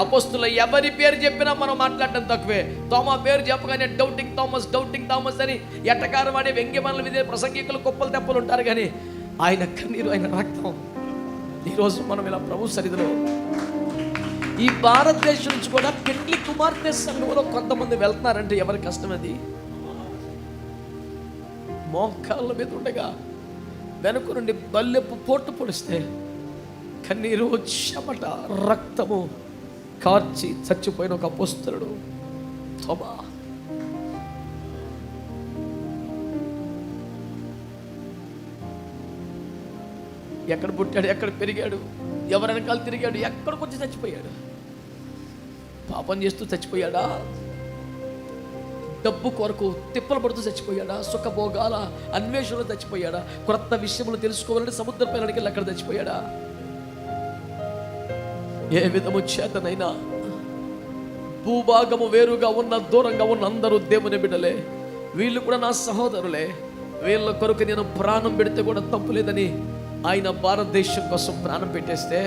అపోస్తుల ఎవరి పేరు చెప్పినా మనం మాట్లాడటం తక్కువే. తోమా పేరు చెప్పగానే డౌటింగ్ థామస్ అని ఎట్టకారం అనే వ్యంగ్యమానుల మీద ప్రసంగికులు కుప్పలు తెప్పలు ఉంటారు. కానీ ఆయన కన్నీరు, ఆయన రక్తం. ఈరోజు మనం ఇలా ప్రభు సన్నిధిలో ఈ భారతదేశం నుంచి కూడా పెళ్లి కుమార్తె సంఘంలో కొంతమంది వెళ్తున్నారంటే ఎవరి కష్టం అది? మోకాళ్ళ మీద ఉండగా వెనుక నుండి బల్లెపు పోటు పొడిస్తే కన్నీరు, చెమట, రక్తము కార్చి చచ్చిపోయిన ఒక అపోస్తలుడు తోమా. ఎక్కడ పుట్టాడు, ఎక్కడ పెరిగాడు, ఎవరి వెనకాల తిరిగాడు, ఎక్కడికి వచ్చి చచ్చిపోయాడు? పాపం చేస్తూ చచ్చిపోయాడా? డబ్బు కొరకు తిప్పలు పడుతూ చచ్చిపోయాడా? సుఖభోగాల అన్వేషణలో చచ్చిపోయాడా? క్రొత్త విషయములు తెలుసుకోవాలని సముద్ర పిల్లడికి వెళ్ళి అక్కడ చచ్చిపోయాడా? ఏ విధము చేతనైనా భూభాగము వేరుగా ఉన్న, దూరంగా ఉన్న అందరూ దేవుని బిడ్డలే, వీళ్ళు కూడా నా సహోదరులే, వీళ్ళ కొరకు నేను ప్రాణం పెడితే కూడా తప్పు లేదని ఆయన భారతదేశం కోసం ప్రాణం పెట్టేస్తే